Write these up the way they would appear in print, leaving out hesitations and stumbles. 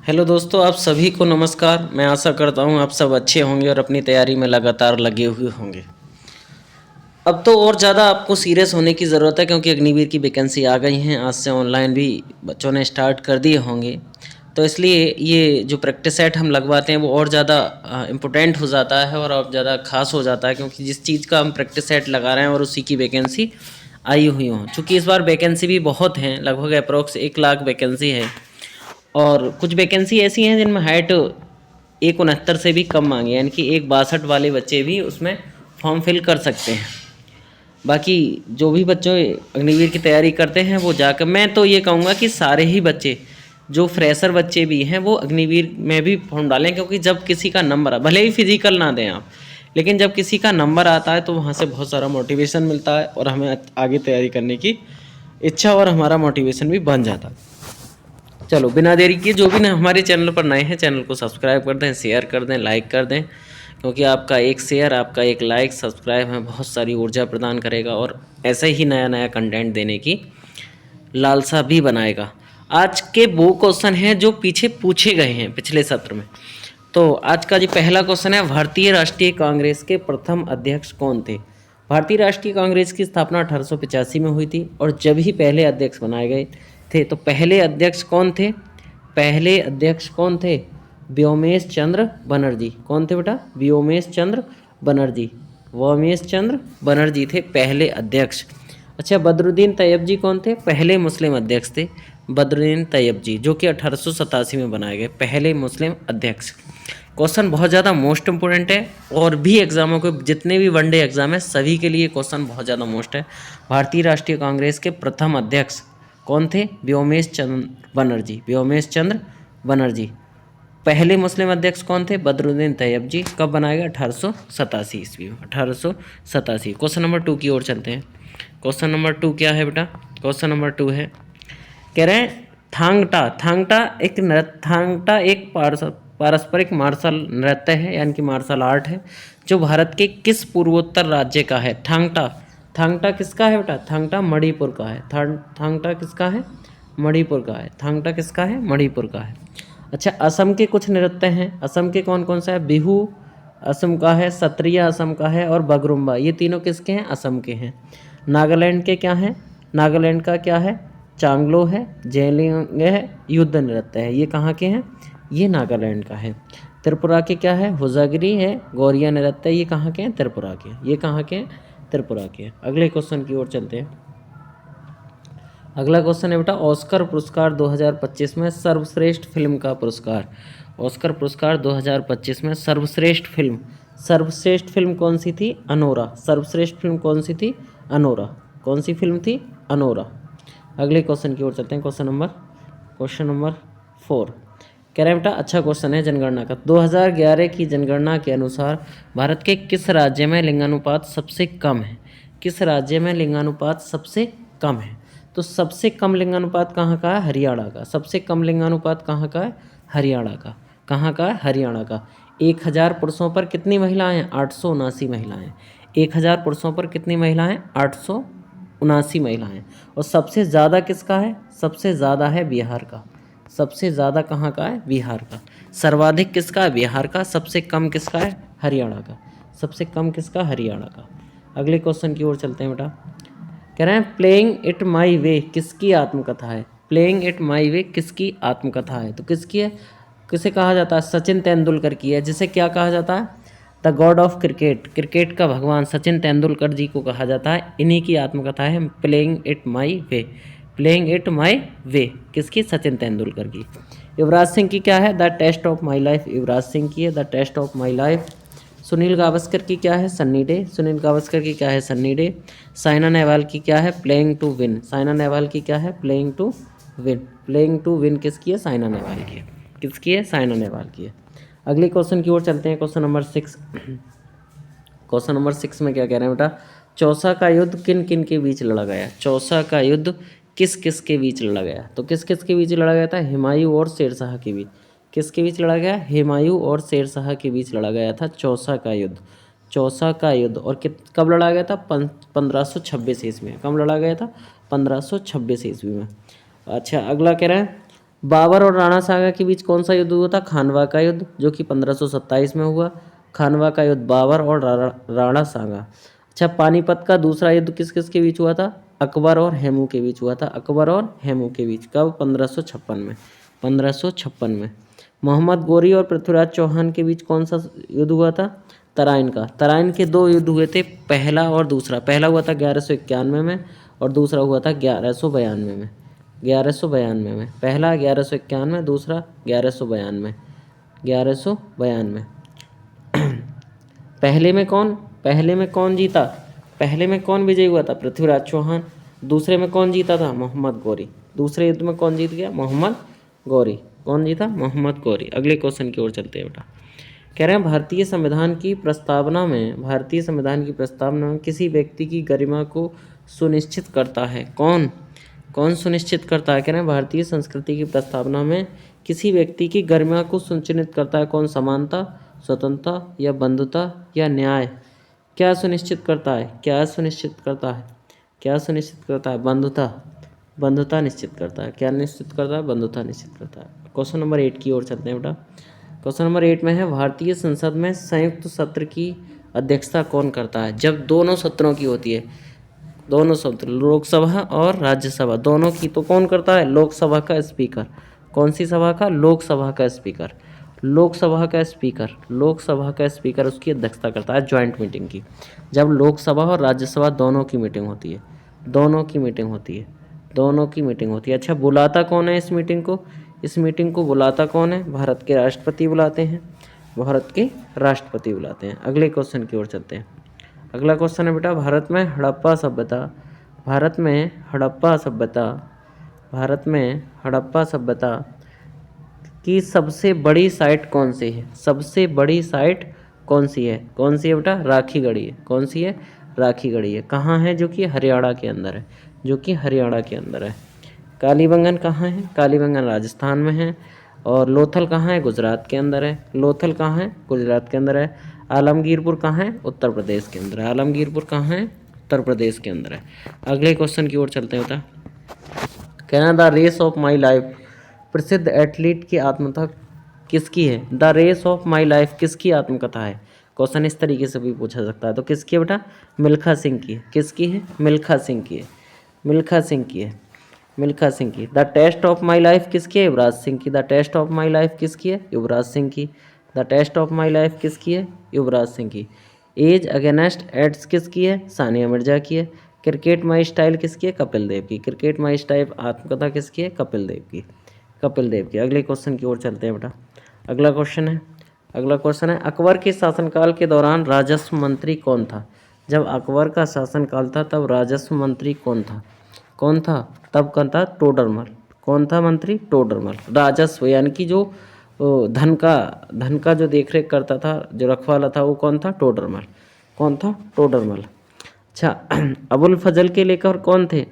Hello दोस्तों, आप सभी को नमस्कार। मैं आशा करता हूँ आप सब अच्छे होंगे और अपनी तैयारी में लगातार लगे हुए होंगे। अब तो और ज़्यादा आपको सीरियस होने की ज़रूरत है क्योंकि अग्निवीर की वैकेंसी आ गई हैं। आज से ऑनलाइन भी बच्चों ने स्टार्ट कर दिए होंगे, तो इसलिए ये जो प्रैक्टिस सेट हम लगवाते हैं वो और ज़्यादा इम्पोर्टेंट हो जाता है और और ज़्यादा खास हो जाता है, क्योंकि जिस चीज़ का हम प्रैक्टिस सेट लगा रहे हैं और उसी की वैकेंसी आई हुई हों। चूँकि इस बार वैकेंसी भी बहुत हैं, लगभग अप्रोक्स 1 लाख वैकेंसी है और कुछ वैकेंसी ऐसी हैं जिनमें हाइट 169 से भी कम मांगी है, यानी कि 162 वाले बच्चे भी उसमें फॉर्म फिल कर सकते हैं। बाकी जो भी बच्चों अग्निवीर की तैयारी करते हैं वो जाकर, मैं तो ये कहूँगा कि सारे ही बच्चे जो फ्रेशर बच्चे भी हैं वो अग्निवीर में भी फॉर्म डालें, क्योंकि जब किसी का नंबर, भले ही फिजिकल ना दें आप, लेकिन जब किसी का नंबर आता है तो वहाँ से बहुत सारा मोटिवेशन मिलता है और हमें आगे तैयारी करने की इच्छा और हमारा मोटिवेशन भी बन जाता है। चलो बिना देरी किए, जो भी ना हमारे चैनल पर नए हैं चैनल को सब्सक्राइब कर दें, शेयर कर दें, लाइक कर दें, क्योंकि आपका एक शेयर, आपका एक लाइक, सब्सक्राइब हमें बहुत सारी ऊर्जा प्रदान करेगा और ऐसे ही नया नया कंटेंट देने की लालसा भी बनाएगा। आज के वो क्वेश्चन हैं जो पीछे पूछे गए हैं पिछले सत्र में। तो आज का जो पहला क्वेश्चन है, भारतीय राष्ट्रीय कांग्रेस के प्रथम अध्यक्ष कौन थे? भारतीय राष्ट्रीय कांग्रेस की स्थापना 1885 में हुई थी और जब ही पहले अध्यक्ष बनाए गए थे। तो पहले अध्यक्ष कौन थे? पहले अध्यक्ष कौन थे? व्योमेश चंद्र बनर्जी। कौन थे बेटा? व्योमेश चंद्र बनर्जी। व्योमेश चंद्र बनर्जी थे पहले अध्यक्ष। अच्छा, बदरुद्दीन तैयब जी कौन थे? पहले मुस्लिम अध्यक्ष थे बदरुद्दीन तैयब जी, जो कि 1887 में बनाए गए पहले मुस्लिम अध्यक्ष। क्वेश्चन बहुत ज़्यादा मोस्ट इंपोर्टेंट है और भी एग्जामों के जितने भी वनडे एग्जाम है सभी के लिए क्वेश्चन बहुत ज़्यादा मोस्ट है। भारतीय राष्ट्रीय कांग्रेस के प्रथम अध्यक्ष कौन थे? व्योमेश चंद्र बनर्जी। व्योमेश चंद्र बनर्जी। पहले मुस्लिम अध्यक्ष कौन थे? बदरुद्दीन तैयब जी। कब बनाया गया? 1887 ईस्वी में। 1887। क्वेश्चन नंबर 2 की ओर चलते हैं। क्वेश्चन नंबर 2 क्या है बेटा? क्वेश्चन नंबर 2 है, कह रहे हैं थांगटा। थांगटा एक पारंपरिक मार्शल नृत्य है, यानी कि मार्शल आर्ट है, जो भारत के किस पूर्वोत्तर राज्य का है? थांगटा। थांगटा किसका है बेटा? थांगटा मणिपुर का है। थांगटा किसका है? मणिपुर का है। थांगटा किसका है? मणिपुर का है। अच्छा, असम के कुछ नृत्य हैं। असम के कौन कौन सा है? बिहू असम का है, सत्रिय असम का है और बगरुम्बा। ये तीनों किसके हैं? असम के हैं। नागालैंड के क्या हैं? नागालैंड का क्या है? चांगलो है, जेलिंग है, युद्ध नृत्य है। ये कहाँ के हैं? ये नागालैंड का है। त्रिपुरा के क्या है? हुजागिरी है, गौरिया नृत्य। ये कहाँ के हैं? त्रिपुरा के। ये कहाँ के हैं? त्रिपुरा के। अगले क्वेश्चन की ओर चलते हैं। अगला क्वेश्चन है बेटा, ऑस्कर पुरस्कार 2025 में सर्वश्रेष्ठ फिल्म का पुरस्कार। ऑस्कर पुरस्कार 2025 में सर्वश्रेष्ठ फिल्म कौन सी थी? अनोरा। सर्वश्रेष्ठ फिल्म कौन सी थी? अनोरा। कौन सी फिल्म थी? अनोरा। अगले क्वेश्चन की ओर चलते हैं। Question number 4। कह रहे हैं बेटा, अच्छा क्वेश्चन है जनगणना का। 2011 की जनगणना के अनुसार भारत के किस राज्य में लिंगानुपात सबसे कम है? किस राज्य में लिंगानुपात सबसे कम है? तो सबसे कम लिंगानुपात कहाँ का है? हरियाणा का। सबसे कम लिंगानुपात कहाँ का है? हरियाणा का। कहाँ का है? हरियाणा का। 1000 पुरुषों पर कितनी महिलाएं हैं? 879 महिलाएं। 1000 पुरुषों पर कितनी महिलाएं? 879 महिलाएं। और सबसे ज़्यादा किसका है? सबसे ज़्यादा है बिहार का। सबसे ज़्यादा कहाँ का है? बिहार का। सर्वाधिक किसका है? बिहार का। सबसे कम किसका है? हरियाणा का। सबसे कम किसका? हरियाणा का। अगले क्वेश्चन की ओर चलते हैं बेटा। कह रहे हैं प्लेइंग इट माई वे किसकी आत्मकथा है? प्लेइंग इट माई वे किसकी आत्मकथा है? तो किसकी है? किसे कहा जाता है? सचिन तेंदुलकर की है। जिसे क्या कहा जाता है? The God of cricket. Cricket का भगवान सचिन तेंदुलकर जी को कहा जाता है। इन्हीं की आत्मकथा है playing it my way. Playing it my way किसकी? सचिन तेंदुलकर की। युवराज सिंह की क्या है? The test of my life. Yuvraj Singh की है the test of my life. Sunil Gavaskar की क्या है? सन्नी डे। सुनील गावस्कर की क्या है? सन्नी डे। साइना नेहवाल की क्या है? Playing to win. Saina Nehwal की क्या है? Playing to win. Playing to win किसकी है? साइना नेहवाल की है। किसकी है? साइना नेहवाल की है। अगले क्वेश्चन की ओर चलते हैं। Question number 6। क्वेश्चन नंबर 6 में क्या कह रहे हैं बेटा? चौसा का युद्ध किन किन के बीच लड़ा गया? चौसा का युद्ध किस किस के बीच लड़ा गया? तो किस किस के बीच लड़ा गया था? हुमायूं और शेरशाह के बीच। किसके बीच लड़ा गया? हुमायूं और शेरशाह के बीच लड़ा गया था चौसा का युद्ध। चौसा का युद्ध। और कब लड़ा गया था? 1526 ईस्वी में। कब लड़ा गया था? 1526 ईस्वी में। अच्छा, अगला कह रहा है बाबर और राणा सांगा के बीच कौन सा युद्ध हुआ था? खानवा का युद्ध, जो कि 1527 में हुआ। खानवा का युद्ध बाबर और राणा सांगा। अच्छा, पानीपत का दूसरा युद्ध किस किस के बीच हुआ था? अकबर और हेमू के बीच हुआ था। अकबर और हेमू के बीच, कब? 1556 में। 1556 में। मोहम्मद गोरी और पृथ्वीराज चौहान के बीच कौन सा युद्ध हुआ था? तराइन का। तराइन के दो युद्ध हुए थे, पहला और दूसरा। पहला हुआ था 1191 में और दूसरा हुआ था 1192 में। 1192 में पहला, 1191, दूसरा 1192। 1192। पहले में कौन जीता? पहले में कौन विजयी हुआ था? पृथ्वीराज चौहान। दूसरे में कौन जीता था? मोहम्मद गौरी। दूसरे युद्ध में कौन जीत गया? मोहम्मद गौरी। कौन जीता? मोहम्मद गौरी। अगले क्वेश्चन की ओर चलते हैं बेटा। कह रहे हैं भारतीय संविधान की प्रस्तावना में किसी व्यक्ति की गरिमा को सुनिश्चित करता है। कौन सुनिश्चित करता है? कह रहे हैं भारतीय संस्कृति की प्रस्तावना में किसी व्यक्ति की गरिमा को सुनिश्चित करता है। कौन? समानता, स्वतंत्रता या बंधुता या न्याय? क्या सुनिश्चित करता है? क्या सुनिश्चित करता है? बंधुता निश्चित करता है। क्या निश्चित करता है? बंधुता निश्चित करता है। क्वेश्चन नंबर 8 की ओर चलते हैं बेटा। क्वेश्चन नंबर 8 में है, भारतीय संसद में संयुक्त सत्र की अध्यक्षता कौन करता है? जब दोनों सत्रों की होती है, दोनों सत्र, लोकसभा और राज्यसभा दोनों की, तो कौन करता है? लोकसभा का स्पीकर। कौन सी सभा का? लोकसभा का स्पीकर। लोकसभा का स्पीकर उसकी अध्यक्षता करता है, ज्वाइंट मीटिंग की। जब लोकसभा और राज्यसभा दोनों की मीटिंग होती है। अच्छा, बुलाता कौन है इस मीटिंग को? इस मीटिंग को बुलाता कौन है? भारत के राष्ट्रपति बुलाते हैं। अगले क्वेश्चन की ओर चलते हैं। अगला क्वेश्चन है बेटा, भारत में हड़प्पा सभ्यता की सबसे बड़ी साइट कौन सी है? कौन सी है बेटा? राखीगढ़ी है। कौन सी है? राखीगढ़ी है। कहाँ है? जो कि हरियाणा के अंदर है। कालीबंगन कहाँ है? कालीबंगन राजस्थान में है। और लोथल कहाँ है? गुजरात के अंदर है। आलमगीरपुर कहाँ है? उत्तर प्रदेश के अंदर है। अगले क्वेश्चन की ओर चलते हैं बेटा। कहना, the race of my life प्रसिद्ध एथलीट की आत्मकथा किसकी है? The race of my life किसकी आत्मकथा है? क्वेश्चन इस तरीके से भी पूछा सकता है। तो किसकी है बेटा? मिल्खा सिंह की है। किसकी है? मिल्खा सिंह की है। The test of my life किसकी है? युवराज सिंह की। The test of my life किसकी है? युवराज सिंह की। एज अगेंस्ट एड्स किसकी है? सानिया मिर्जा की है। क्रिकेट माई स्टाइल किसकी है? कपिल देव की। क्रिकेट माई स्टाइल आत्मकथा किसकी है? कपिल देव की। अगले क्वेश्चन की ओर चलते हैं बेटा। अगला क्वेश्चन है, अकबर के शासनकाल के दौरान राजस्व मंत्री कौन था? जब अकबर का शासनकाल था तब राजस्व मंत्री कौन था? तब कौन था? टोडरमल। कौन था मंत्री? टोडरमल। राजस्व यानी कि जो धन का जो देखरेख करता था, जो रखवाला था, वो कौन था? टोडरमल। अच्छा, अबुल फजल के लेखक कौन थे?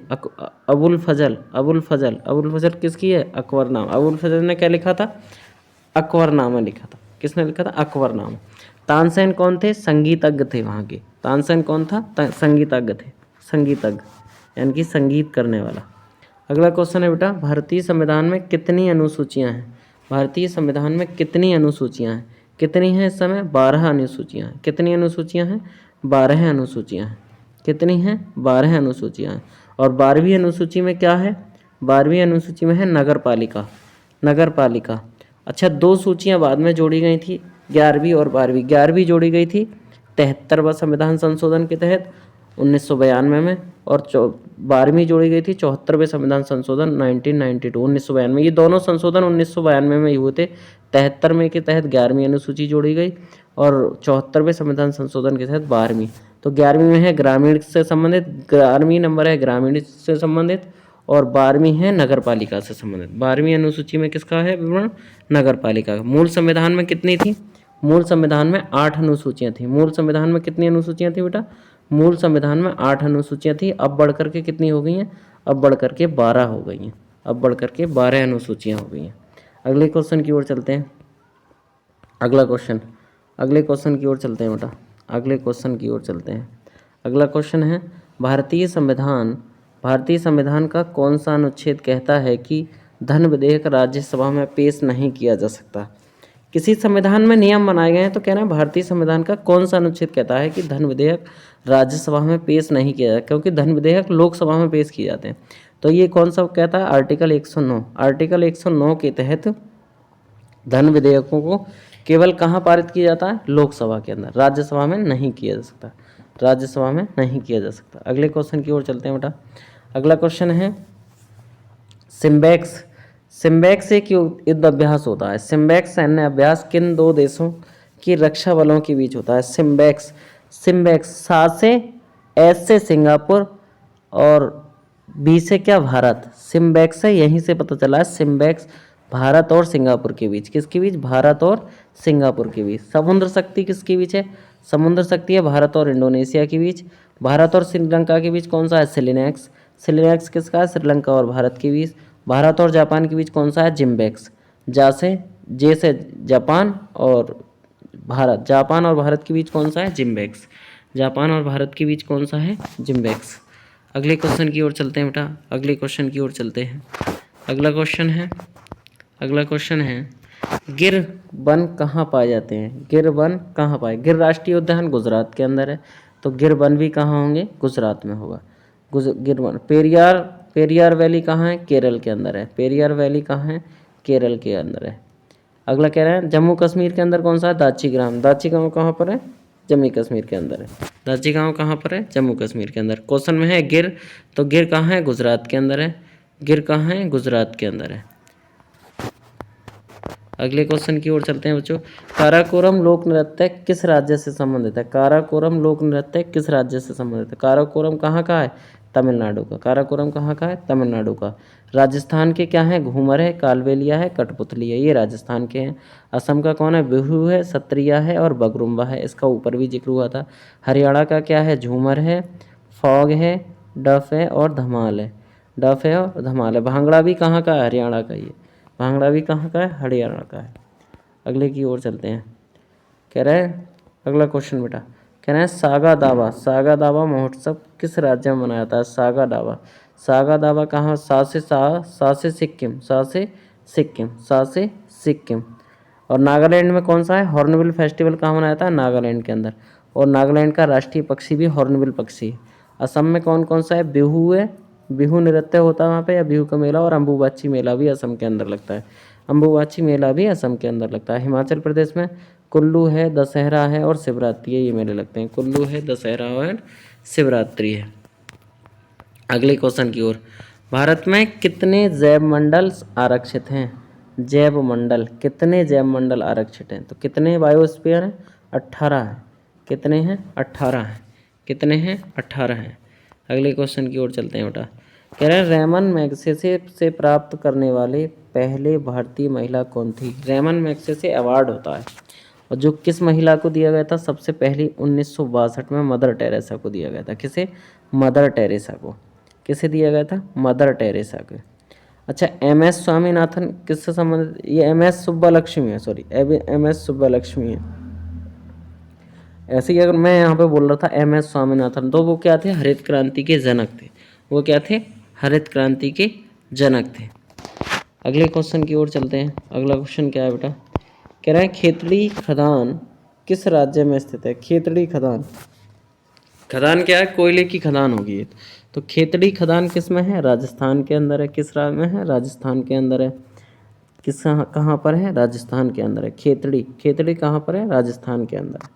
अबुल फजल किसकी है? अकबरनामा। अबुल फजल ने क्या लिखा था? अकबरनामा लिखा था। किसने लिखा था? अकबरनामा। तानसेन कौन थे? संगीतज्ञ थे वहाँ के। तानसेन कौन था? संगीतज्ञ यानी कि संगीत करने वाला। अगला क्वेश्चन है बेटा, भारतीय संविधान में कितनी अनुसूचियाँ हैं? कितनी हैं इस समय? 12 अनुसूचियाँ हैं। कितनी अनुसूचियाँ हैं? 12 अनुसूचियाँ हैं। कितनी हैं? 12 अनुसूचियाँ हैं। और 12वीं अनुसूची में क्या है? 12वीं अनुसूची में है नगर पालिका। अच्छा, 2 सूचियाँ बाद में जोड़ी गई थी, 11वीं और 12वीं। 11वीं जोड़ी गई थी 73वां संविधान संशोधन के तहत 1992 में, और 12वीं जोड़ी गई थी 74वें संविधान संशोधन 1992। ये दोनों संशोधन 1992 में ही हुए थे। 73 में के तहत 11वीं अनुसूची जोड़ी गई और 74वें संविधान संशोधन के तहत 12वीं। तो 11वीं में है ग्रामीण से संबंधित, 11वीं नंबर है ग्रामीण से संबंधित, और 12वीं है नगर पालिका से संबंधित। 12वीं अनुसूची में किसका है विवरण? नगर पालिका का। मूल संविधान में कितनी थी? मूल संविधान में 8 अनुसूचियाँ थी। मूल संविधान में कितनी अनुसूचियाँ थी बेटा? मूल संविधान में 8 अनुसूचियाँ थी। अब बढ़ करके कितनी हो गई हैं? अब बढ़ करके 12 हो गई हैं। 12 अनुसूचियाँ हो गई हैं। अगले क्वेश्चन की ओर चलते हैं। अगले क्वेश्चन की ओर चलते हैं बेटा। अगला क्वेश्चन है, भारतीय संविधान का कौन सा अनुच्छेद कहता है कि धन विधेयक राज्यसभा में पेश नहीं किया जा सकता। किसी संविधान में नियम बनाए गए हैं तो कह रहे हैं भारतीय संविधान का कौन सा अनुच्छेद कहता है कि धन विधेयक राज्यसभा में पेश नहीं किया जाए, क्योंकि धन विधेयक लोकसभा में पेश किए जाते हैं। तो ये कौन सा कहता है? आर्टिकल 109। आर्टिकल 109 के तहत धन विधेयकों को केवल कहाँ पारित किया जाता है? लोकसभा के अंदर, राज्यसभा में नहीं किया जा सकता, राज्यसभा में नहीं किया जा सकता। अगले क्वेश्चन की ओर चलते हैं बेटा। अगला क्वेश्चन है सिम्बैक्स। सिम्बैक्स एक युद्ध अभ्यास होता है। सिम्बैक्स सैन्य अभ्यास किन दो देशों की रक्षा बलों के बीच होता है? सिम्बैक्स सिम्बैक्स सा से, एस से सिंगापुर और बी से क्या? भारत। सिम्बैक्स है, यहीं से पता चला है। सिम्बैक्स भारत और सिंगापुर के बीच। किसके बीच? भारत और सिंगापुर के बीच। समुद्र शक्ति किसके बीच है? समुद्र शक्ति है भारत और इंडोनेशिया के बीच। भारत और श्रीलंका के बीच कौन सा है? सिलिनेक्स। सिलिनेक्स किसका है? श्रीलंका और भारत के बीच। भारत और जापान के बीच कौन सा है? जिम्बैक्स। जे से जापान और भारत, जापान और भारत के बीच कौन सा है? जिम्बैक्स। जापान और भारत के बीच कौन सा है? जिम्बैक्स। अगले क्वेश्चन की ओर चलते हैं बेटा। अगले क्वेश्चन की ओर चलते हैं। अगला क्वेश्चन है गिर वन कहाँ पाए जाते हैं? गिर वन कहाँ पाए? गिर राष्ट्रीय उद्यान गुजरात के अंदर है, तो गिर वन भी कहाँ होंगे? गुजरात में होगा। गिर वन। पेरियार वैली कहाँ है? केरल के अंदर है। पेरियार वैली कहाँ है? केरल के अंदर है। अगला कह रहे हैं जम्मू कश्मीर के अंदर कौन सा है? दाची गांव। दाची गांव कहाँ पर है? जम्मू कश्मीर के अंदर है। दाची गांव कहाँ पर है? जम्मू कश्मीर के अंदर। क्वेश्चन में है गिर, तो गिर कहाँ है? गुजरात के अंदर है। गिर कहाँ है? गुजरात के अंदर है। अगले क्वेश्चन की ओर चलते हैं बच्चों। काराकोरम लोक नृत्य किस राज्य से संबंधित है? काराकोरम लोक नृत्य किस राज्य से संबंधित है? काराकोरम कहाँ का है? तमिलनाडु का। काराकोरम कहाँ का है? तमिलनाडु का। राजस्थान के क्या है? घूमर है, कालबेलिया है, कठपुतली है, ये राजस्थान के हैं। असम का कौन है? बिहू है, सत्रिया है और बगरुम्बा है, इसका ऊपर भी जिक्र हुआ था। हरियाणा का क्या है? झूमर है, फॉग है, डफ है और धमाल है। डफ है और धमाल है। भांगड़ा भी कहाँ का है? हरियाणा का। ये भांगड़ा भी कहाँ का है? हरियाणा का है। अगले की ओर चलते हैं। कह रहे हैं अगला क्वेश्चन बेटा, कह रहे हैं सागा दावा महोत्सव किस राज्य में मनाया जाता है? सागा दावा कहाँ? सा से सिक्किम। और नागालैंड में कौन सा है? हॉर्नबिल फेस्टिवल कहाँ मनाया जाता है? नागालैंड के अंदर। और नागालैंड का राष्ट्रीय पक्षी भी हॉर्नबिल पक्षी है। असम में कौन कौन सा है? बिहू है, बिहू नृत्य होता है वहाँ पे, या बिहू का मेला, और अम्बुबाची मेला भी असम के अंदर लगता है। अम्बुबाची मेला भी असम के अंदर लगता है। हिमाचल प्रदेश में कुल्लू है, दशहरा है और शिवरात्रि है, ये मेले लगते हैं। कुल्लू है, दशहरा और शिवरात्रि है। अगले क्वेश्चन की ओर। भारत में कितने जैव मंडल आरक्षित हैं? जैव मंडल, कितने जैव मंडल आरक्षित हैं? तो कितने बायोस्फीयर हैं? 18 है। कितने हैं? 18 हैं। कितने हैं? 18 हैं। अगले क्वेश्चन की ओर चलते हैं बेटा। कह रहे हैं रेमन मैग्सेसे से प्राप्त करने वाले पहले भारतीय महिला कौन थी? रेमन मैग्सेसे अवार्ड होता है, और जो किस महिला को दिया गया था? सबसे पहली 1962 में मदर टेरेसा को दिया गया था। किसे? मदर टेरेसा को। किसे दिया गया था? मदर टेरेसा को। अच्छा, MS स्वामीनाथन किससे संबंधित? ये MS सुब्बालक्ष्मी है, सॉरी MS सुब्बालक्ष्मी है। ऐसे ही अगर मैं यहाँ पे बोल रहा था MS स्वामीनाथन, तो वो क्या थे? हरित क्रांति के जनक थे। वो क्या थे? हरित क्रांति के जनक थे। अगले क्वेश्चन की ओर चलते हैं। अगला क्वेश्चन क्या है बेटा? कह रहे हैं खेतड़ी खदान किस राज्य में स्थित है? खेतड़ी खदान, खदान क्या है? कोयले की खदान होगी ये। तो खेतड़ी खदान किस में है? राजस्थान के अंदर है। किस राज्य में है? राजस्थान के अंदर है। किस कहाँ पर है? राजस्थान के अंदर है। खेतड़ी कहाँ पर है? राजस्थान के अंदर।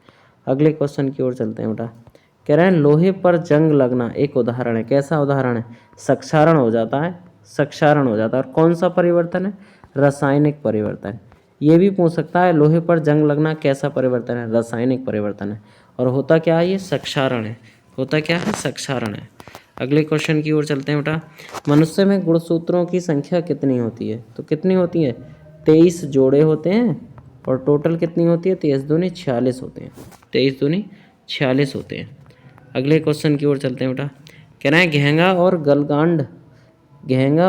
अगले क्वेश्चन की ओर चलते हैं बेटा। कह रहे हैं लोहे पर जंग लगना एक उदाहरण है। कैसा उदाहरण है? क्षारण हो जाता है। क्षारण हो जाता है। और कौन सा परिवर्तन है? रासायनिक परिवर्तन। ये भी पूछ सकता है लोहे पर जंग लगना कैसा परिवर्तन है? रासायनिक परिवर्तन है। और होता क्या है? ये क्षारण है। होता क्या है? क्षारण है। अगले क्वेश्चन की ओर चलते हैं बेटा। मनुष्य में गुणसूत्रों की संख्या कितनी होती है? तो कितनी होती है? 23 जोड़े होते हैं। और टोटल कितनी होती है? 23 दूनी 46 होते हैं। 23 दूनी 46 होते हैं। अगले क्वेश्चन की ओर चलते हैं बेटा। कह रहे हैं घेंगा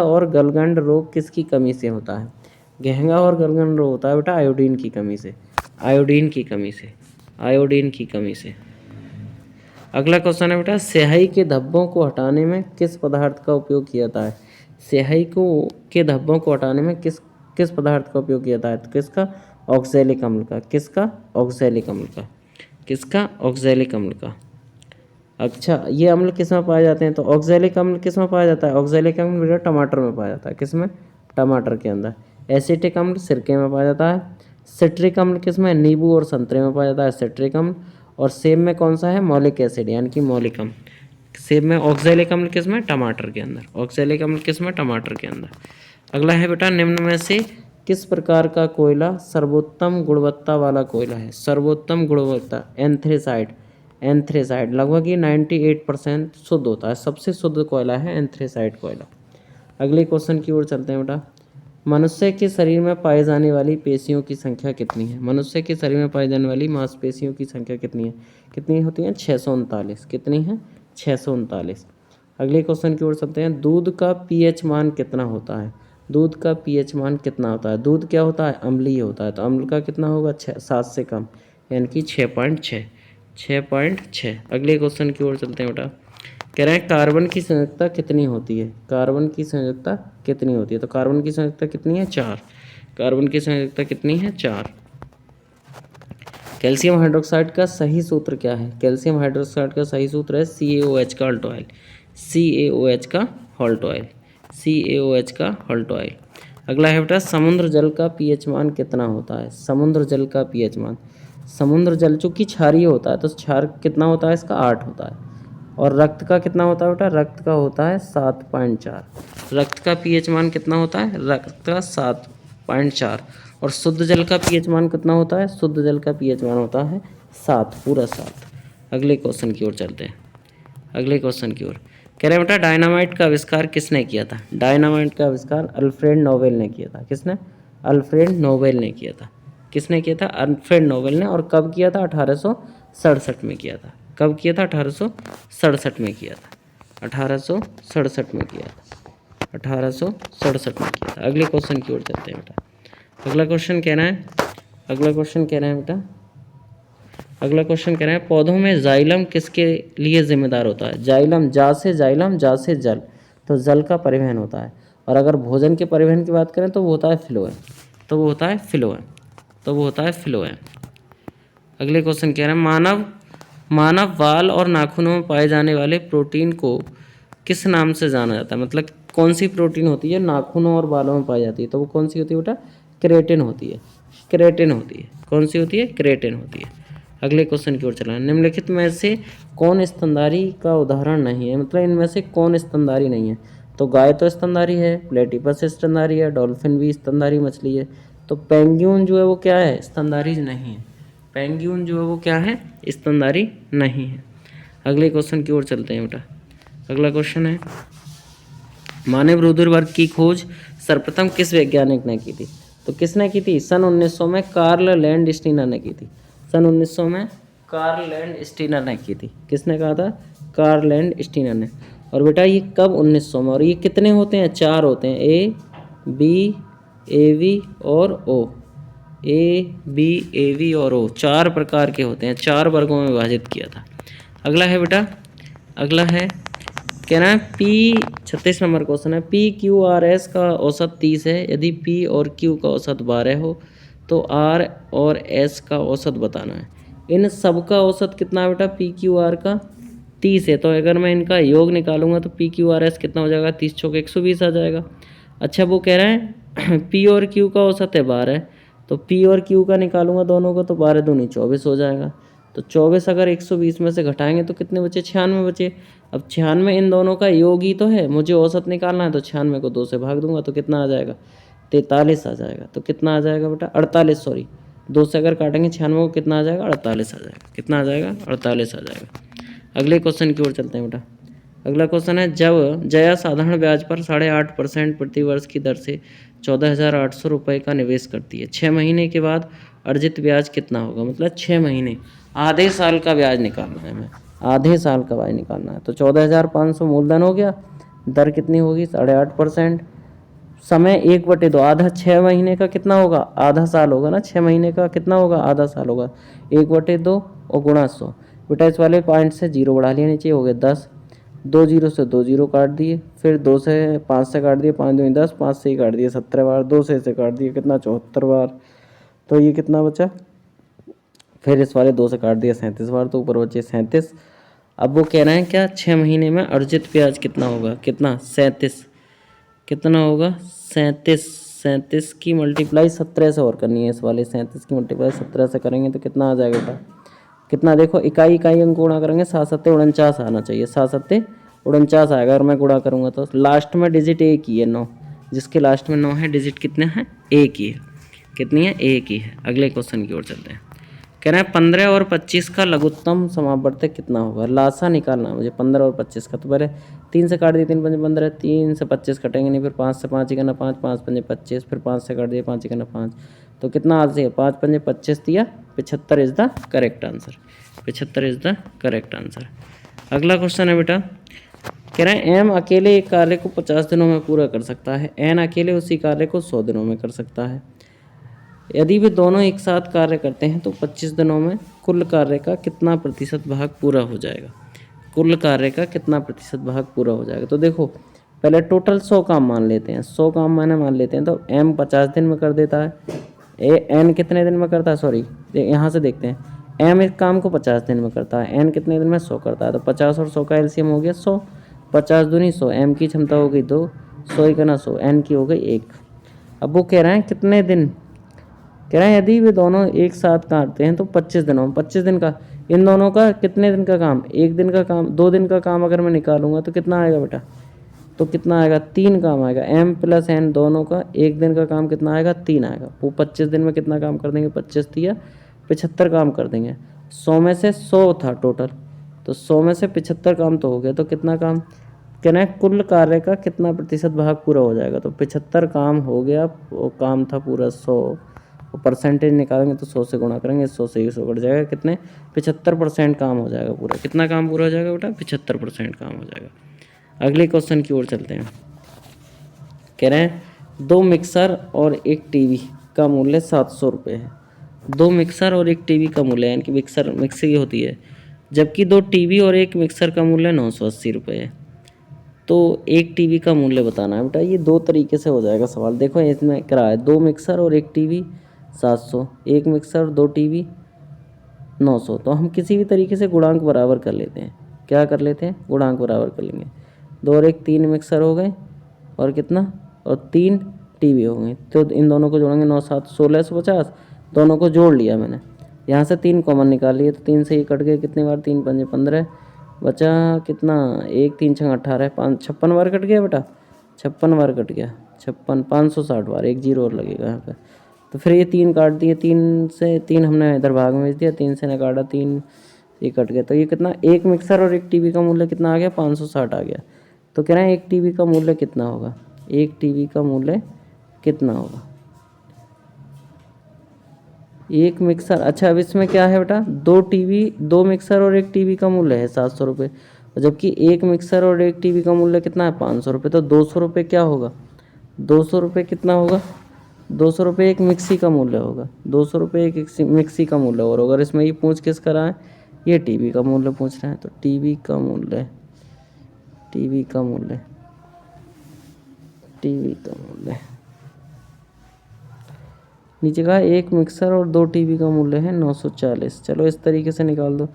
और गलगंड रोग किसकी कमी से होता है? घेंगा और गलगंड रोग होता है बेटा आयोडीन की कमी से। आयोडीन की कमी से। अगला क्वेश्चन है बेटा स्याही के धब्बों को हटाने में किस पदार्थ का उपयोग किया जाता है? स्याही को के धब्बों को हटाने में किस किस पदार्थ का उपयोग किया जाता है? तो किसका? ऑक्सैलिक अम्ल का। किसका? ऑक्सैलिक अम्ल का। किसका? ऑक्सैलिक अम्ल का। अच्छा, ये अम्ल किस में पाए जाते हैं? तो ऑक्सैलिक अम्ल किस में पाया जाता है? ऑक्सैलिक अम्ल बेटा टमाटर में पाया जाता है। किस में? टमाटर के अंदर। एसिटिक अम्ल सिरके में पाया जाता है। सिट्रिक अम्ल किस में? नींबू और संतरे में पाया जाता है सिट्रिक अम्ल। और सेब में कौन सा है? मौलिक एसिड यानी कि मौलिक अम्ल। सेब में। ऑक्सैलिक अम्ल किस में? टमाटर के अंदर। ऑक्सैलिक अम्ल किस में? टमाटर के अंदर। अगला है बेटा, निम्न में से किस प्रकार का कोयला सर्वोत्तम गुणवत्ता वाला कोयला है? सर्वोत्तम गुणवत्ता। एंथ्रेसाइड। एंथ्रेसाइड लगभग ये 98% शुद्ध होता है। सबसे शुद्ध कोयला है एंथ्रेसाइड कोयला। अगले क्वेश्चन की ओर चलते हैं बेटा। मनुष्य के शरीर में पाई जाने वाली पेशियों की संख्या कितनी है? मनुष्य के शरीर में पाई जाने वाली मांसपेशियों की संख्या कितनी है? कितनी होती है? 639। कितनी है? 639। अगले क्वेश्चन की ओर चलते हैं। दूध का पीएच मान कितना होता है? दूध का पीएच मान कितना होता है? दूध क्या होता है? अम्लीय होता है। तो अम्ल का कितना होगा? 7 से कम यानी कि 6.6। 6.6। अगले क्वेश्चन की ओर चलते हैं बेटा। कह रहे हैं कार्बन की संयुक्ता कितनी होती है? कार्बन की संयुक्ता कितनी होती है? तो कार्बन की संयुक्ता कितनी है? 4। कार्बन की संयुक्ता कितनी है? 4। कैल्शियम हाइड्रोक्साइड का सही सूत्र क्या है? कैल्शियम हाइड्रोक्साइड का सही सूत्र है CaOH का हॉल्ट ऑयल। CaOH का हॉल्ट ऑयल। CaOH का हॉल्ट ऑयल। अगला है बेटा, समुद्र जल का पीएच मान कितना होता है? समुद्र जल का पीएच मान। समुद्र जल चूँकि क्षारीय होता है तो क्षार कितना होता है इसका? 8 होता है। और रक्त का कितना होता है बेटा? रक्त का होता है 7.4। रक्त का पीएच मान कितना होता है? रक्त का 7.4। और शुद्ध जल का पीएच मान कितना होता है? शुद्ध जल का पीएच मान होता है 7, पूरा 7। अगले क्वेश्चन की ओर चलते हैं। अगले क्वेश्चन की ओर कह रहे हैं बेटा, डायनामाइट का आविष्कार किसने किया था? डायनामाइट का आविष्कार अल्फ्रेड नोबेल ने किया था। किसने? अल्फ्रेड नोबेल ने किया था। किसने किया था? अल्फ्रेड नोबेल ने। और कब किया था? 1867 में किया था। कब किया था? 1867 में किया था। 1867 में किया था। 1867 में किया था। अगले क्वेश्चन की ओर चलते हैं बेटा। अगला क्वेश्चन कह रहा है बेटा, अगला क्वेश्चन कह रहा है पौधों में जाइलम किसके लिए जिम्मेदार होता है? जाइलम, जा से जाइलम, जा से जल, तो जल का परिवहन होता है। और अगर भोजन के परिवहन की बात करें तो वो होता है फ्लोएम। अगले क्वेश्चन कह रहा है मानव बाल और नाखूनों में पाए जाने वाले प्रोटीन को किस नाम से जाना जाता है? मतलब कौन सी प्रोटीन होती है नाखूनों और बालों में पाई जाती है? तो वो कौन सी होती है बेटा? केराटिन होती है। कौन सी होती है? केराटिन होती है। अगले क्वेश्चन की ओर चला। निम्नलिखित में से कौन स्तनधारी का उदाहरण नहीं है? मतलब इनमें से कौन स्तनधारी नहीं है? तो गाय तो स्तनधारी है, प्लेटिपस स्तनधारी है, डॉल्फिन भी स्तनधारी मछली है। तो पेंगुइन जो है वो क्या है? स्तनधारी नहीं है। पेंगुइन जो है वो क्या है? स्तनधारी नहीं है। अगले क्वेश्चन की ओर चलते हैं बेटा। अगला क्वेश्चन है, मानव रुधिर वर्ग की खोज सर्वप्रथम किस वैज्ञानिक ने की थी? तो किसने की थी? सन 1900 में कार्ल लैंडस्टीनर ने की थी। सन 1900 में कार्ल लैंडस्टीनर ने की थी। किसने कहा था? कार्ल लैंडस्टीनर ने। और बेटा ये कब? 1900 में। और ये कितने होते हैं? 4 होते हैं, ए बी ए वी और ओ। ए बी ए वी और ओ 4 प्रकार के होते हैं, 4 वर्गों में विभाजित किया था। अगला है बेटा, अगला है कह रहा है P 36 नंबर क्वेश्चन है, PQRS का औसत 30 है। यदि P और Q का औसत 12 हो तो R और S का औसत बताना है। इन सब का औसत कितना है बेटा? PQR का 30 है। तो अगर मैं इनका योग निकालूंगा तो PQRS कितना हो जाएगा? 30 चौके 120 आ जाएगा। अच्छा, वो कह रहा है P और Q का औसत है 12, तो P और Q का निकालूंगा दोनों का तो 12 दूनी 24 हो जाएगा। तो 24 अगर 120 में से घटाएंगे तो कितने बचे? 96 बचे। अब 96 इन दोनों का योग ही तो है, मुझे औसत निकालना है। तो 96 को 2 से भाग दूंगा तो कितना आ जाएगा? 43 आ जाएगा। तो कितना आ जाएगा बेटा? 48, सॉरी 2 से अगर काटेंगे 96 को कितना आ जाएगा? 48 आ जाएगा। कितना आ जाएगा? 48 आ जाएगा। अगले क्वेश्चन की ओर चलते हैं बेटा। अगला क्वेश्चन है, जब जया साधारण ब्याज पर 8.5% प्रति वर्ष की दर से 14,800 रुपये का निवेश करती है, 6 महीने के बाद अर्जित ब्याज कितना होगा? मतलब 6 महीने, आधे साल का ब्याज निकालना है हमें, आधे साल का ब्याज निकालना है। तो 14,500 मूलधन हो गया, दर कितनी होगी? 8.5%। समय 1/2, आधा 6 महीने का कितना होगा? आधा साल होगा ना, 6 महीने का कितना होगा? आधा साल होगा। 1/2 और गुणा 100। बेटा इस वाले पॉइंट से 0 बढ़ा लिया, नीचे हो गए 10। दो जीरो से दो जीरो काट दिए, फिर 2 से 5 से काट दिए, 5 दूनी 10, 5 से ही काट दिए 17 बार, 2 से इसे काट दिए कितना 74 बार, तो ये कितना बचा। फिर इस वाले 2 से काट दिया 37 बार, तो ऊपर बचे 37। अब वो कह रहे हैं क्या 6 महीने में अर्जित ब्याज कितना होगा, कितना 37, कितना होगा 37, 37 की मल्टीप्लाई 17 से और करनी है, इस वाले 37 की मल्टीप्लाई 17 से करेंगे तो कितना आ जाएगा बेटा, कितना देखो इकाई इकाई अंक गुणा करेंगे, 7 सत्ते 49 आना चाहिए, 7 सत्ते 49 आएगा अगर मैं गुणा करूँगा तो। लास्ट में डिजिट एक ही है 9, जिसके लास्ट में 9 है डिजिट कितने हैं, एक ही है, कितनी है, एक ही है। अगले क्वेश्चन की ओर चलते हैं। कह रहे हैं 15 और 25 का लघुत्तम समापवर्तक कितना होगा, लासा निकालना है मुझे 15 और 25 का। तो पहले 3 से काट दिए 3 पंजे 15, 3 से 25 कटेंगे नहीं, फिर 5 से 5 ही करना 5, 5 पंजे 25, फिर 5 से काट दिए 5 ही करना 5, तो कितना आज 5 पंजे 25 दिया, 75 is the correct answer, 75 is the correct answer. अगला क्वेश्चन है बेटा, कह रहे हैं एम अकेले एक कार्य को 50 दिनों में पूरा कर सकता है, एन अकेले उसी कार्य को 100 दिनों में कर सकता है। यदि वे दोनों एक साथ कार्य करते हैं तो 25 दिनों में कुल कार्य का कितना प्रतिशत भाग पूरा हो जाएगा, कुल कार्य का कितना प्रतिशत भाग पूरा हो जाएगा। तो देखो पहले टोटल 100 काम मान लेते हैं, 100 काम मैंने मान लेते हैं, तो एम 50 दिन में कर देता है, एन कितने दिन में करता है, सॉरी यहाँ से देखते हैं, एम एक काम को 50 दिन में करता है, एन कितने दिन में 100 करता है, तो 50 और 100 का एलसीएम हो गया 100, 50 दूनी 100, एम की क्षमता हो गई 2, 100 ही करना 100, एन की हो गई 1। अब वो कह रहे हैं कितने दिन, कह रहे हैं यदि वे दोनों एक साथ काटते हैं तो 25 दिनों में, 25 दिन का, इन दोनों का कितने दिन का काम, एक दिन का काम, 2 दिन का काम अगर मैं निकालूंगा तो कितना आएगा बेटा, तो कितना आएगा 3 काम आएगा, एम प्लस एन दोनों का एक दिन का काम कितना आएगा 3 आएगा। वो 25 दिन में कितना काम कर देंगे, 25 दिया 75 काम कर देंगे, 100 में से 100 था टोटल, तो 100 में से 75 काम तो हो गया, तो कितना काम, कहना है कुल कार्य का कितना प्रतिशत भाग पूरा हो जाएगा, तो 75 काम हो गया, वो काम था पूरा 100, और परसेंटेज निकालेंगे तो 100 से गुणा करेंगे, 100 से 100 कट जाएगा, कितने 75% काम हो जाएगा पूरा, कितना काम पूरा हो जाएगा बेटा 75% काम हो जाएगा। अगले क्वेश्चन की ओर चलते हैं। कह रहे हैं 2 मिक्सर और एक टीवी का मूल्य 700 रुपये है, 2 मिक्सर और एक टीवी का मूल्य, यानी कि मिक्सी होती है, जबकि 2 टीवी और एक मिक्सर का मूल्य 980 रुपये है, तो एक टीवी का मूल्य बताना है बेटा। ये 2 तरीके से हो जाएगा सवाल, देखो इसमें क्या है, 2 मिक्सर और एक टीवी 700, एक मिक्सर 2 टीवी 900, तो हम किसी भी तरीके से गुणांक बराबर कर लेते हैं, क्या कर लेते हैं, गुणांक बराबर कर लेंगे, 2 और 1 3 मिक्सर हो गए, और कितना, और 3 टीवी हो गए, तो इन दोनों को जोड़ेंगे 9 7 16 150, दोनों को जोड़ लिया मैंने, यहाँ से 3 कॉमन निकाल लिए, तो 3 से ही कट गए, कितनी बार 3 पंजे 15, बचा कितना 1 3 6 18, 5 56 बार कट गया बेटा, 56 बार कट गया, 56 560 बार, एक जीरो और लगेगा यहाँ पे। तो फिर ये 3 काट दिए, 3 से 3 हमने इधर भाग में भेज दिया, 3 से न काटा, 3 ये कट गया, तो ये कितना, एक मिक्सर और एक टीवी का मूल्य कितना आ गया 560 आ गया। तो कह रहे हैं एक टीवी का मूल्य कितना होगा, एक टीवी का मूल्य कितना होगा, एक मिक्सर, अच्छा अब इसमें क्या है बेटा, 2 टीवी 2 मिक्सर और एक टीवी का मूल्य है 700 रुपये, और जबकि एक मिक्सर और एक टीवी का मूल्य कितना है 500 रुपये, तो 200 रुपये क्या होगा, 200 रुपये कितना होगा, 200 रुपये एक मिक्सी का मूल्य होगा, 200 रुपये एक मिक्सी का मूल्य और होगा। इसमें ये पूछ किस करा है, ये टीवी का मूल्य पूछ रहे हैं, तो टीवी का मूल्य, टीवी का मूल्य, टीवी का मूल्य, नीचे कहा एक मिक्सर और 2 टीवी का मूल्य है 940, चलो इस तरीके से निकाल दो,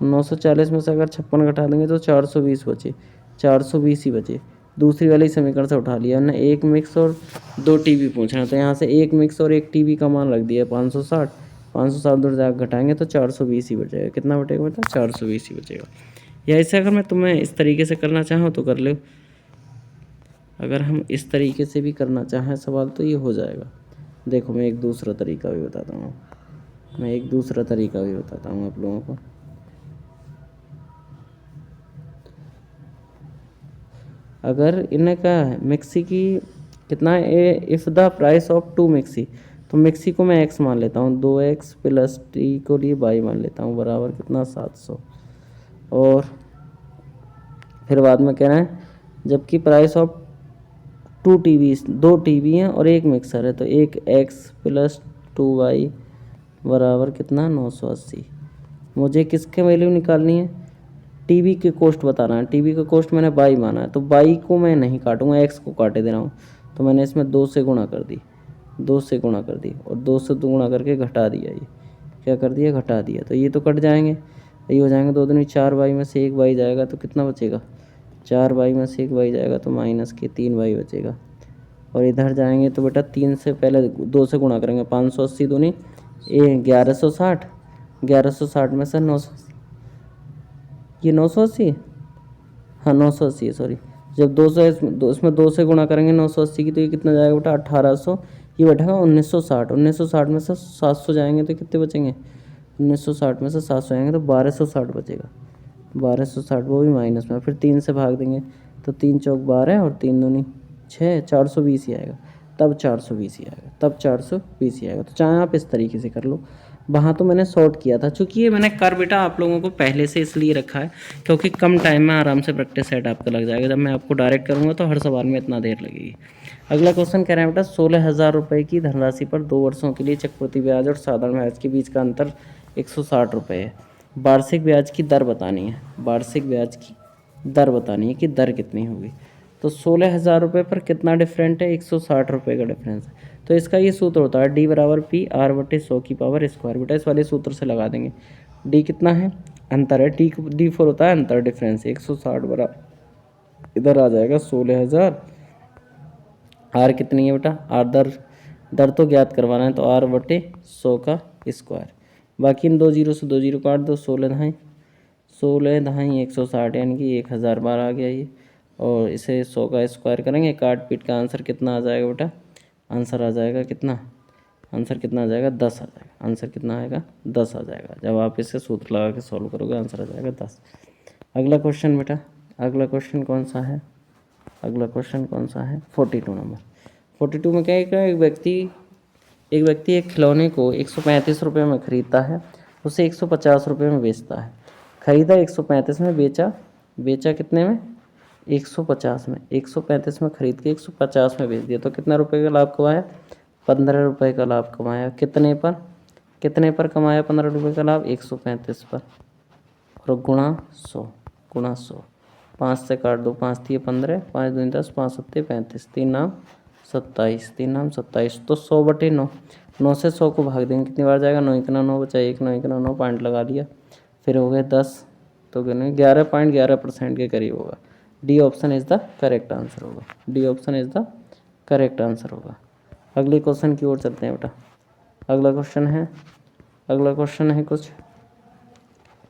940 में से अगर 56 घटा देंगे तो 420 बचे, 420 ही बचे, दूसरी वाली समीकरण से उठा लिया हमने, एक मिक्स और 2 टीवी पूछ रहे हैं, तो यहाँ से एक मिक्स और एक टीवी का मान रख दिया 560, 560 दूर जाकर घटाएंगे तो 420 ही बचेगा, कितना बचेगा बेटा 420 ही बचेगा। या ऐसे अगर मैं तुम्हें इस तरीके से करना चाहूँ तो कर लो, अगर हम इस तरीके से भी करना चाहें सवाल तो ये हो जाएगा। देखो मैं एक दूसरा तरीका भी बताता हूँ, मैं एक दूसरा तरीका भी बताता हूँ आप लोगों को। अगर इन्हें क्या है, मिक्सी की कितना है, if the price of 2 mixie, तो मिक्सी को मैं x मान लेता हूँ, 2x प्लस टी को लिए y मान लेता हूँ, बराबर कितना 700, और फिर बाद में कह रहे हैं जबकि प्राइस ऑफ 2 टीवी, 2 टीवी हैं और एक मिक्सर है, तो एक x प्लस 2y बराबर कितना 980। मुझे किसके वैल्यू निकालनी है, टीवी के कोष्ट बताना है। टीवी का कोष्ट मैंने बाई माना है, तो बाई को मैं नहीं काटूंगा, एक्स को काटे दे रहा हूँ। तो मैंने इसमें 2 से गुणा कर दी, 2 से गुणा कर दी और 2 से गुणा करके घटा दिया। ये क्या कर दिया, घटा दिया। तो ये तो कट जाएंगे, ये हो जाएंगे 2 दूनी 4 बाई में से 1 बाई जाएगा तो कितना बचेगा, 4 बाई में से 1 बाई जाएगा तो माइनस के 3 बाई बचेगा। और इधर जाएंगे तो बेटा 3 से पहले 2 से गुणा करेंगे, 580 दूनी 1160, 1160 में से 900, ये 980, हाँ 980 है, सॉरी। जब 200 इसमें 2 से गुणा करेंगे 980 की, तो ये कितना जाएगा बेटा 1800, ये बैठेगा 1960, 1960 में से 700 जाएंगे तो कितने बचेंगे, 1960 में से 700 जाएंगे तो 1260 बचेगा, 1260, वो भी माइनस में। फिर 3 से भाग देंगे तो 3 चौक 12 और 3 दूनी 6, 420 ही आएगा, तब 420 ही आएगा, तब 420 ही आएगा। तो चाहे आप इस तरीके से कर लो, वहाँ तो मैंने सॉर्ट किया था। चूँकि ये मैंने कर बेटा आप लोगों को पहले से इसलिए रखा है क्योंकि कम टाइम में आराम से प्रैक्टिस सेट आपका लग जाएगा। जब मैं आपको डायरेक्ट करूँगा तो हर सवाल में इतना देर लगेगी। अगला क्वेश्चन कह रहे हैं बेटा 16,000 रुपये की धनराशि पर 2 वर्षों के लिए चक्रवृद्धि ब्याज और साधारण ब्याज के बीच का अंतर 160 रुपये है। वार्षिक ब्याज की दर बतानी है, वार्षिक ब्याज की दर बतानी है कि दर कितनी होगी। तो 16,000 रुपये पर कितना डिफरेंट है, 160 रुपये का डिफरेंस है। तो इसका ये सूत्र होता है D/P/R/100 की पावर स्क्वायर। बेटा इस वाले सूत्र से लगा देंगे। D कितना है, अंतर है, D4 होता है अंतर, डिफरेंस। 160 बराबर इधर आ जाएगा 16,000। R कितनी है बेटा, R दर तो ज्ञात करवाना है, तो R/100 का स्क्वायर। बाकी इन 2 जीरो से 2 जीरो काट दो, 16 दहाई 160 यानी कि 1000 बार आ गया ये। और इसे 100 का स्क्वायर करेंगे, काट पीट का आंसर कितना आ जाएगा बेटा, आंसर आ जाएगा कितना, आंसर कितना आ जाएगा 10 आ जाएगा, आंसर कितना आएगा 10 आ जाएगा। जब आप इसे सूत्र लगा के सॉल्व करोगे आंसर आ जाएगा 10। अगला क्वेश्चन बेटा, अगला क्वेश्चन कौन सा है, अगला क्वेश्चन कौन सा है, 42 नंबर। 42 में क्या है, एक व्यक्ति एक खिलौने को 135 रुपये में खरीदता है, उसे 150 रुपये में बेचता है। खरीदा 135 में, बेचा कितने में, 150 में। 135 में खरीद के 150 में बेच दिया, तो कितना रुपए का लाभ कमाया, 15 रुपये का लाभ कमाया। कितने पर कमाया 15 रुपये का लाभ, 135 पर। और गुणा 100, 5 से काट दो, 5 दिए 15, 5 दूनी 10, 5 सत्ते 35, 3 नाम 27, तो 100/9, 9 से 100 को भाग देंगे, कितनी बार जाएगा, 9 एकना 9 बचा 1, 9 एकना 9, पॉइंट लगा लिया। फिर हो गए 10, तो कितने 11.11% के करीब होगा। D option is the correct answer होगा, D option is the correct answer होगा। अगले क्वेश्चन की ओर चलते हैं बेटा। अगला क्वेश्चन है कुछ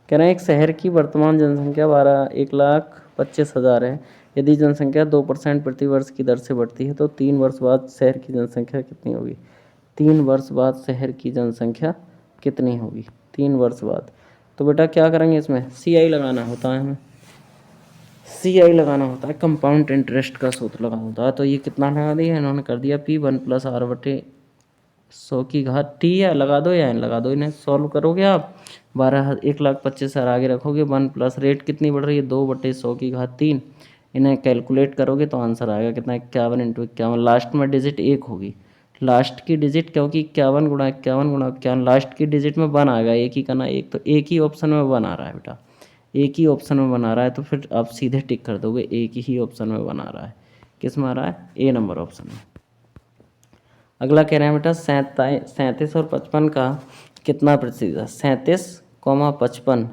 कह रहे हैं, एक शहर की वर्तमान जनसंख्या 1,25,000 है। यदि जनसंख्या 2% प्रति वर्ष की दर से बढ़ती है तो 3 वर्ष बाद शहर की जनसंख्या कितनी होगी, 3 वर्ष बाद शहर की जनसंख्या कितनी होगी, 3 वर्ष बाद। तो बेटा क्या करेंगे, इसमें CI लगाना होता है, हमें CI लगाना होता है, कंपाउंड इंटरेस्ट का सूत्र लगाना होता है। तो ये कितना लगा दिया इन्होंने, कर दिया P1 + R/100 की घात T, या लगा दो या N लगा दो। इन्हें सॉल्व करोगे आप, 1,25,000 आगे रखोगे, 1 प्लस रेट कितनी बढ़ रही है, 2/100 की घात 3। इन्हें कैलकुलेट करोगे तो आंसर आएगा कितना, 51 × 51। लास्ट में डिजिट 1 होगी, लास्ट की डिजिट, क्योंकि 51 × 51 × 51, लास्ट की डिजिट में 1 आएगा, एक ही करना, एक तो एक ही ऑप्शन में 1 आ रहा है बेटा, एक ही ऑप्शन में 1 आ रहा है, तो फिर आप सीधे टिक कर दोगे, एक ही ऑप्शन में 1 आ रहा है। किस में आ रहा है, A नंबर ऑप्शन में। अगला कह रहे हैं बेटा 37 और 55 का कितना प्रतिशत है, 37,55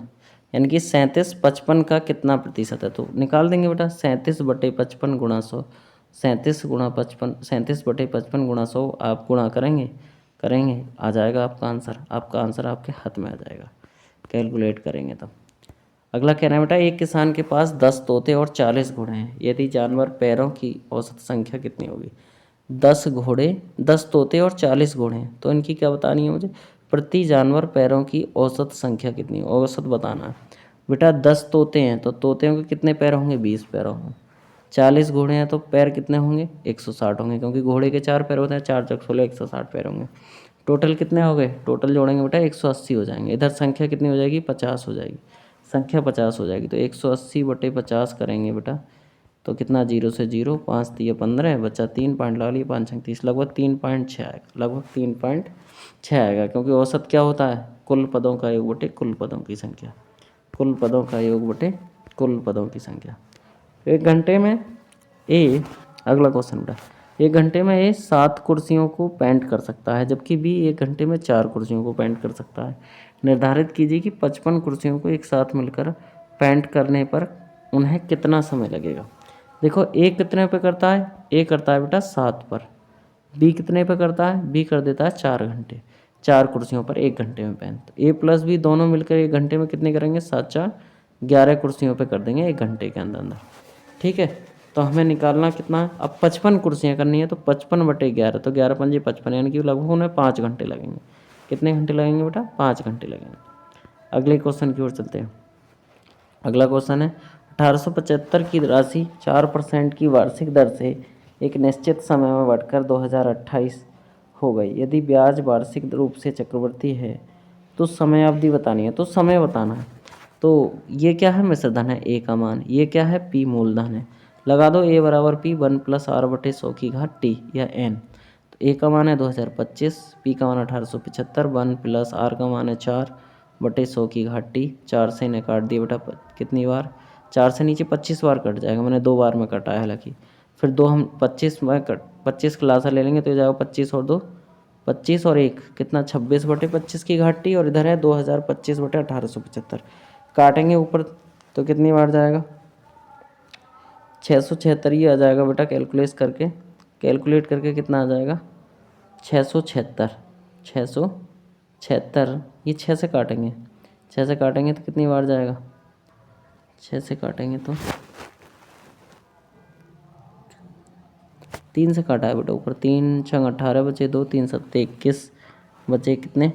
यानी कि 37/55 का कितना प्रतिशत है। तो निकाल देंगे बेटा, 37/55 × 100, 37/55 × 100 आप गुणा करेंगे, आ जाएगा आपका आंसर आपके हाथ में आ जाएगा, कैलकुलेट करेंगे तब। अगला कह रहे हैं बेटा, एक किसान के पास 10 तोते और 40 घोड़े हैं, यदि जानवर पैरों की औसत संख्या कितनी होगी। 10 घोड़े, 10 तोते और 40 घोड़े हैं, तो इनकी क्या बतानी है मुझे, प्रति जानवर पैरों की औसत संख्या कितनी, औसत बताना है। बेटा 10 तोते हैं तो तोतियों के कितने पैर होंगे, 20 पैर होंगे। 40 घोड़े हैं तो पैर कितने होंगे, 160 होंगे, क्योंकि घोड़े के 4 पैर होते हैं, 4 × 16 160 पैर होंगे। टोटल कितने हो गए, टोटल जोड़ेंगे बेटा 180 हो जाएंगे। इधर संख्या कितनी हो जाएगी, 50 हो जाएगी, संख्या 50 हो जाएगी। तो 180/50 करेंगे बेटा, तो कितना, 0 से 0, 5 दिए 15, बचा 3, पॉइंट लगा लिए, 5 × 30, लगभग 3.6 आएगा, लगभग 3.6 आएगा। क्योंकि औसत क्या होता है, कुल पदों का योग बटे कुल पदों की संख्या, कुल पदों का योग बटे कुल पदों की संख्या। एक घंटे में ए, अगला क्वेश्चन बेटा, एक घंटे में ए 7 कुर्सियों को पेंट कर सकता है, जबकि बी एक घंटे में 4 कुर्सियों को पेंट कर सकता है। निर्धारित कीजिए कि 55 कुर्सियों को एक साथ मिलकर पेंट करने पर उन्हें कितना समय लगेगा। देखो ए कितने पे करता है, ए करता है बेटा 7 पर। बी कितने पे करता है, बी कर देता है 4 घंटे, 4 कुर्सियों पर 1 घंटे में पेंट। तो ए प्लस बी दोनों मिलकर 1 घंटे में कितने करेंगे, 7 4 11 कुर्सियों पे कर देंगे 1 घंटे के अंदर अंदर। ठीक है, तो हमें निकालना कितना है, अब 55 कुर्सियाँ करनी है तो 55/11, तो 11 पंजे 55, यानी कि लगभग उन्हें 5 घंटे लगेंगे। कितने घंटे लगेंगे बेटा, 5 घंटे लगेंगे। अगले क्वेश्चन की ओर चलते हैं। अगला क्वेश्चन है 1875 की राशि 4% की वार्षिक दर से एक निश्चित समय में बढ़कर 2028 हो गई। यदि ब्याज वार्षिक रूप से चक्रवृद्धि है तो समय अवधि बतानी है, तो समय बताना है। तो ये क्या है, मिश्रधन है, ए का मान, ये क्या है, पी मूलधन है। लगा दो ए बराबर पी 1+r/100 या n। तो ए का मान है 2025, पी का मान 1875, 1+r का मान है 4/100 4 से इन्हें काट दिया बेटा कितनी बार, 4 से नीचे 25 बार कट जाएगा, मैंने 2 बार में कटा है हालांकि। फिर 2 हम 25 क्लासा ले लेंगे तो ये जाएगा 25 और 2 25 और 1 कितना 26/25 और इधर है 2025/1875। काटेंगे ऊपर तो कितनी बार जाएगा, 676 ही आ जाएगा बेटा। कैलकुलेट करके कितना आ जाएगा, 676 ये 6 से काटेंगे, 6 से काटेंगे तो कितनी बार जाएगा, 6 से काटेंगे तो 3 से काटा है बेटा ऊपर, 3 छंग 18 बचे 2, 3 सत्ते 21 बचे कितने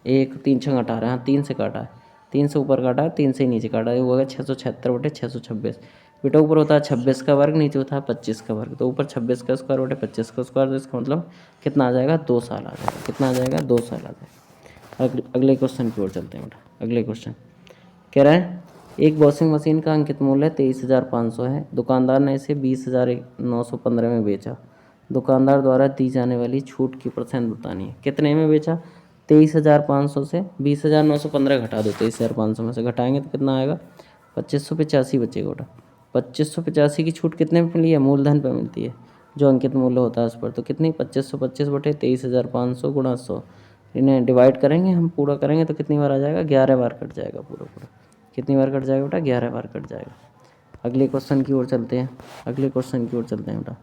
1, 3 छंग 18, हाँ 3 से काटा है, 3 से ऊपर काटा है, 3 से नीचे काटा है, वो होगा 676/626। बेटा ऊपर होता है 26 का वर्ग, नीचे होता है 25 का वर्ग, तो ऊपर 26 का स्क्वायर बटे 25 का स्क्वायर, तो इसका मतलब कितना आ जाएगा, 2 साल आ जाएगा। कितना आ जाएगा, 2 साल आ जाएगा। अगले क्वेश्चन की ओर चलते हैं बेटा। अगले क्वेश्चन कह रहा है एक वॉशिंग मशीन का अंकित मूल्य 23,500 है, दुकानदार ने इसे 20,915 में बेचा। दुकानदार द्वारा दी जाने वाली छूट की परसेंट बतानी है। कितने में बेचा, 23,500 से 20,915 घटा दो, 23,500 में से घटाएंगे तो कितना आएगा, 2585 बचेगा बेटा। 2585 की छूट कितने पे मिली है, मूलधन पे मिलती है, जो अंकित मूल्य होता है उस पर। तो कितनी 2525/23,500 गुणा 100, इन्हें डिवाइड करेंगे हम, पूरा करेंगे तो कितनी बार आ जाएगा, 11 बार कट जाएगा पूरा। कितनी बार कट जाएगा बेटा, 11 बार कट जाएगा। अगले क्वेश्चन की ओर चलते हैं। बेटा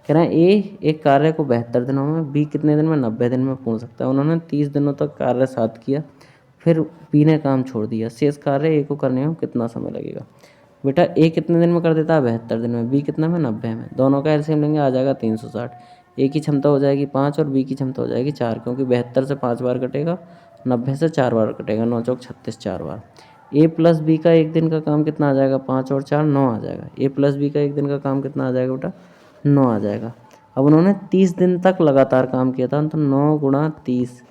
कह रहे हैं ए एक कार्य को 72 दिनों में, बी कितने दिन में, 90 दिन में पूर्ण सकता है। उन्होंने 30 दिनों तक कार्य साथ किया, फिर बी ने काम छोड़ दिया। शेष कार्य ए को करने में कितना समय लगेगा। बेटा ए कितने दिन में कर देता है, 72 दिन में, बी कितना में, 90 में। दोनों का एलसीएम लेंगे, आ जाएगा 360। ए की क्षमता हो जाएगी 5 और बी की क्षमता हो जाएगी 4, क्योंकि 72 से 5 बार कटेगा, 90 से 4 बार कटेगा, 9 चौक 36 4 बार। ए प्लस बी का एक दिन का काम कितना आ जाएगा, 5 और 4 9 आ जाएगा। ए प्लस बी का एक दिन का काम कितना आ जाएगा बेटा, 9 आ जाएगा। अब उन्होंने 30 दिन तक लगातार काम किया था, तो 9 गुणा 30,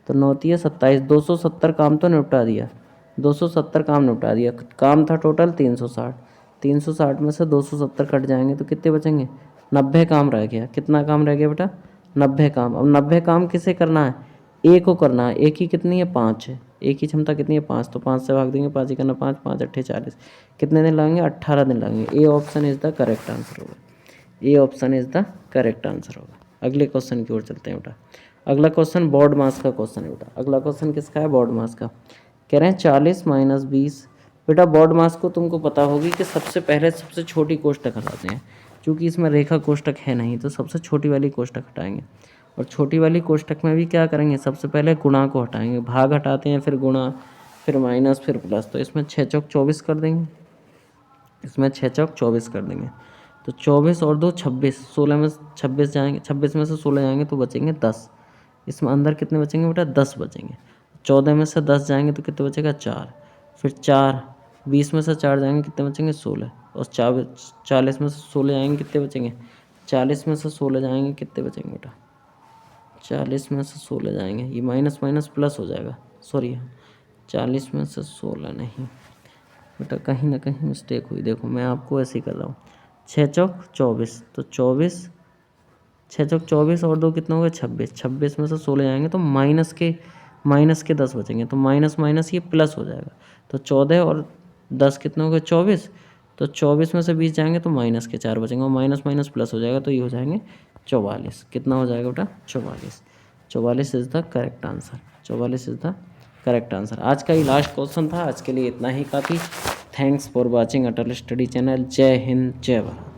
तो 9 3 27, 270 काम तो निपटा दिया, 270 काम निपटा दिया। काम था टोटल 360, 360 में से 270 कट जाएंगे तो कितने बचेंगे, 90 काम रह गया। कितना काम रह गया बेटा, 90 काम। अब 90 काम किसे करना है, ए को करना है। ए की कितनी है, 5 है। ए की क्षमता कितनी है, 5, तो 5 से भाग देंगे, 5 ही करना 5, 5 8 40। कितने दिन लगेंगे, 18 दिन लगेंगे। A option is the correct answer होगा, A option is the correct answer होगा। अगले क्वेश्चन की ओर चलते हैं बेटा। अगला क्वेश्चन बोर्ड मास का क्वेश्चन है बेटा। अगला क्वेश्चन किसका है, बोर्ड मास का। कह रहे हैं 40 - 20। बेटा बोर्ड मास को तुमको पता होगी कि सबसे पहले सबसे छोटी कोष्टक हटाते हैं, क्योंकि इसमें रेखा कोष्टक है नहीं, तो सबसे छोटी वाली कोष्टक हटाएंगे। और छोटी वाली कोष्टक में भी क्या करेंगे, सबसे पहले गुणा को हटाएंगे, भाग हटाते हैं, फिर गुणा, फिर माइनस, फिर प्लस। तो इसमें 6 चौक 24 कर देंगे, इसमें 6 चौक 24 कर देंगे। तो 24 और 2 26, 16 में 26 जाएंगे, 26 में से 16 जाएंगे तो बचेंगे 10। इसमें अंदर कितने बचेंगे बेटा, 10 बचेंगे। 14 में से 10 जाएंगे तो कितने बचेगा, 4। फिर 4, 20 में से 4 जाएंगे कितने बचेंगे, 16। और 40 में से 16 जाएंगे कितने बचेंगे, 40 में से 16 जाएंगे कितने बचेंगे बेटा, 40 में से 16 जाएंगे, ये माइनस माइनस प्लस हो जाएगा, सॉरी 40 में से 16 नहीं बेटा, कहीं ना कहीं मिस्टेक हुई। देखो मैं आपको ऐसे ही कर रहा हूँ, 6 चौक 24, तो 24, 6 चौक 24 और 2 कितना हो गया, 26। 26 में से 16 जाएंगे तो माइनस के 10 बचेंगे, तो माइनस माइनस ये प्लस हो जाएगा। तो 14 और 10 कितना हो गया 24। तो 24 में से 20 जाएंगे तो माइनस के 4 बचेंगे और माइनस माइनस प्लस हो जाएगा तो ये हो जाएंगे 44। कितना हो जाएगा बेटा 44। 44 is the correct answer. 44 is the correct answer. आज का ही लास्ट क्वेश्चन था। आज के लिए इतना ही काफ़ी। Thanks for watching Atal study channel. जय हिंद जय भारत।